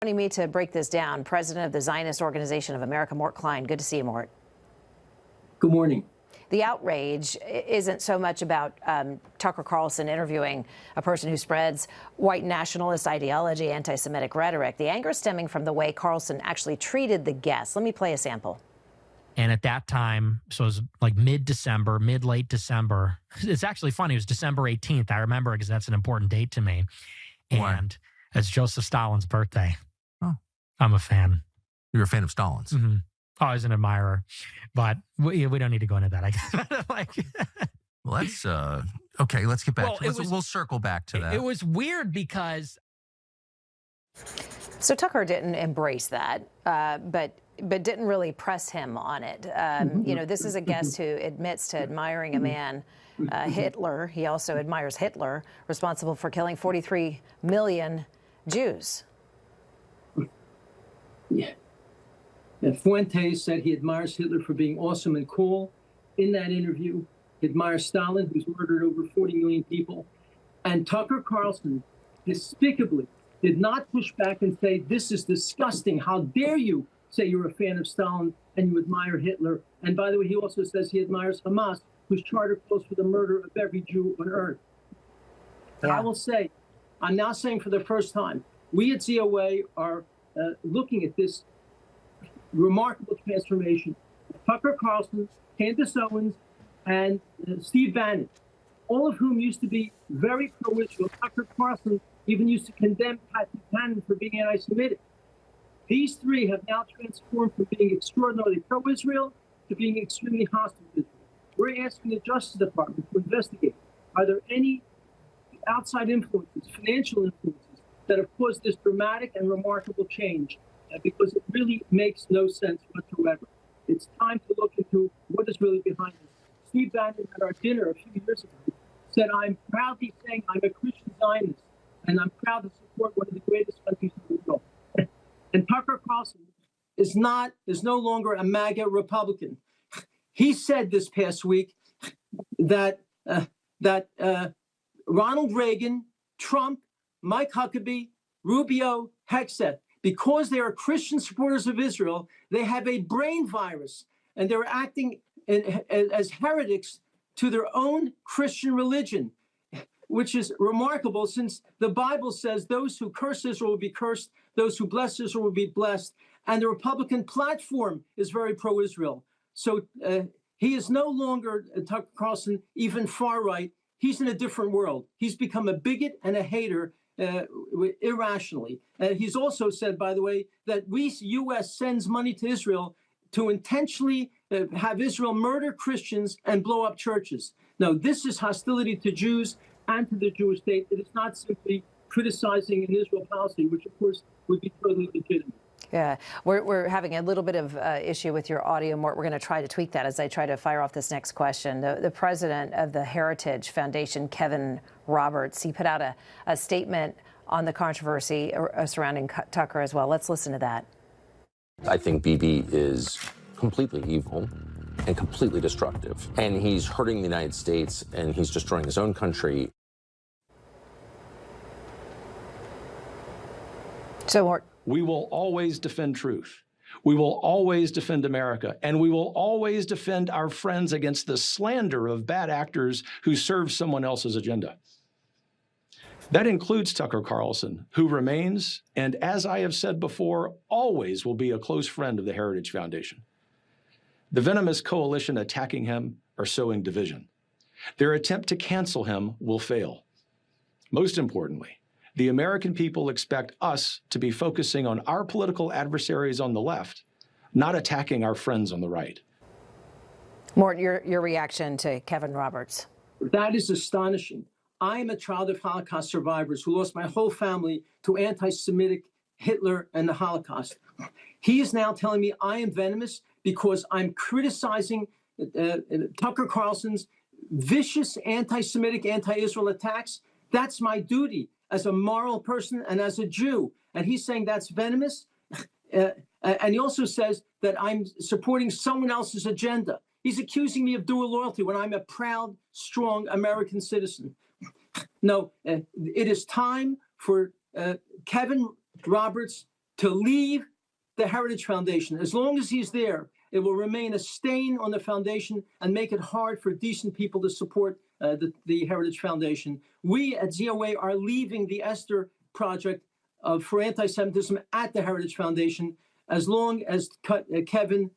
Joining me to break this down, President of the Zionist Organization of America, Mort Klein. Good to see you, Mort. Good morning. The outrage isn't so much about Tucker Carlson interviewing a person who spreads white nationalist ideology, anti-Semitic rhetoric. The anger stemming from the way Carlson actually treated the guests. Let me play a sample. And at that time, so it was like late December. It's actually funny. It was December 18th. I remember because that's an important date to me. And it's Joseph Stalin's birthday. Oh. I'm a fan. You're a fan of Stalin's? Mm-hmm. Oh, I was an admirer. But we don't need to go into that, I guess. Well, that's, okay, let's get back to it. We'll circle back to that. It was weird because... So Tucker didn't embrace that, but didn't really press him on it. You know, this is a guest who admits to admiring a man, Hitler. He also admires Hitler, responsible for killing 43 million Jews. Yeah. And Fuentes said he admires Hitler for being awesome and cool. In that interview, he admires Stalin, who's murdered over 40 million people. And Tucker Carlson despicably did not push back and say, this is disgusting. How dare you say you're a fan of Stalin and you admire Hitler? And by the way, he also says he admires Hamas, whose charter calls for the murder of every Jew on earth. And I will say, I'm now saying for the first time, we at ZOA are looking at this remarkable transformation. Tucker Carlson, Candace Owens, and Steve Bannon, all of whom used to be very pro-Israel. Tucker Carlson even used to condemn Pat Buchanan for being anti-Semitic. These three have now transformed from being extraordinarily pro-Israel to being extremely hostile to Israel. We're asking the Justice Department to investigate, are there any outside influences, financial influences, that have caused this dramatic and remarkable change? Because it really makes no sense whatsoever. It's time to look into what is really behind this. Steve Bannon at our dinner a few years ago said, I'm proudly saying I'm a Christian Zionist, and I'm proud to support one of the greatest countries in the world. And Tucker Carlson is no longer a MAGA Republican. He said this past week that Ronald Reagan, Trump, Mike Huckabee, Rubio, Hegseth, because they are Christian supporters of Israel, they have a brain virus, and they're acting as heretics to their own Christian religion, which is remarkable since the Bible says those who curse Israel will be cursed, those who bless Israel will be blessed, and the Republican platform is very pro-Israel. So he is no longer, Tucker Carlson, even far right. He's in a different world. He's become a bigot and a hater irrationally. He's also said, by the way, that U.S. sends money to Israel to intentionally have Israel murder Christians and blow up churches. No, this is hostility to Jews and to the Jewish state. It is not simply criticizing an Israel policy, which, of course, would be totally legitimate. Yeah, we're having a little bit of issue with your audio, Mort. We're going to try to tweak that as I try to fire off this next question. The president of the Heritage Foundation, Kevin Roberts, he put out a statement on the controversy surrounding Tucker as well. Let's listen to that. I think Bibi is completely evil and completely destructive. And he's hurting the United States, and he's destroying his own country. So, Mort. We will always defend truth. We will always defend America, and we will always defend our friends against the slander of bad actors who serve someone else's agenda. That includes Tucker Carlson, who remains, and as I have said before, always will be a close friend of the Heritage Foundation. The venomous coalition attacking him are sowing division. Their attempt to cancel him will fail. Most importantly, the American people expect us to be focusing on our political adversaries on the left, not attacking our friends on the right. Mort, your reaction to Kevin Roberts. That is astonishing. I am a child of Holocaust survivors who lost my whole family to anti-Semitic Hitler and the Holocaust. He is now telling me I am venomous because I'm criticizing Tucker Carlson's vicious anti-Semitic, anti-Israel attacks. That's my duty as a moral person and as a Jew. And he's saying that's venomous. And he also says that I'm supporting someone else's agenda. He's accusing me of dual loyalty when I'm a proud, strong American citizen. No, it is time for Kevin Roberts to leave the Heritage Foundation. As long as he's there, it will remain a stain on the foundation and make it hard for decent people to support the Heritage Foundation. We at ZOA are leaving the Esther Project for anti-Semitism at the Heritage Foundation as long as Kevin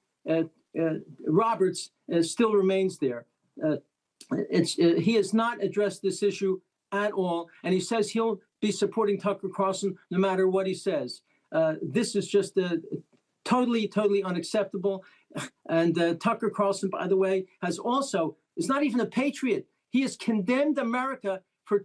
Roberts still remains there. He has not addressed this issue at all, and he says he'll be supporting Tucker Carlson no matter what he says. This is just totally unacceptable. And Tucker Carlson, by the way, is not even a patriot. He has condemned America for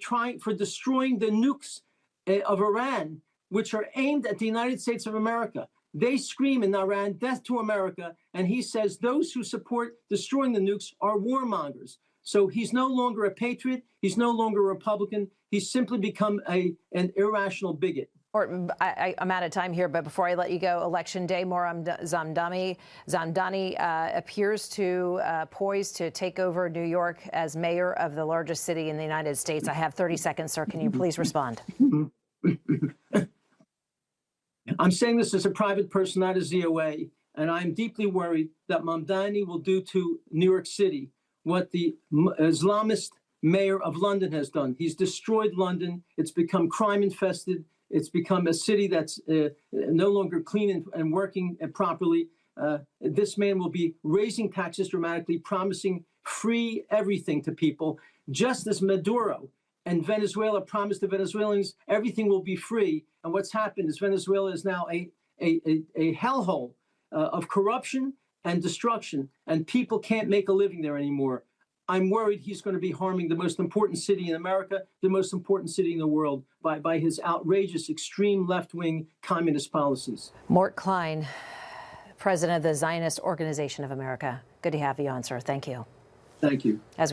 destroying the nukes of Iran, which are aimed at the United States of America. They scream in Iran, death to America. And he says those who support destroying the nukes are warmongers. So he's no longer a patriot. He's no longer a Republican. He's simply become an irrational bigot. Morton, I'm out of time here, but before I let you go, Election Day, Moram Zamdani appears to poised to take over New York as mayor of the largest city in the United States. I have 30 seconds, sir. Can you please respond? I'm saying this as a private person, not a ZOA, and I'm deeply worried that Mamdani will do to New York City what the Islamist mayor of London has done. He's destroyed London. It's become crime-infested. It's become a city that's no longer clean and working properly. This man will be raising taxes dramatically, promising free everything to people, just as Maduro and Venezuela promised the Venezuelans everything will be free. And what's happened is Venezuela is now a hellhole of corruption and destruction, and people can't make a living there anymore. I'm worried he's going to be harming the most important city in America, the most important city in the world, by his outrageous, extreme left-wing communist policies. Morton Klein, president of the Zionist Organization of America. Good to have you on, sir. Thank you. Thank you. As we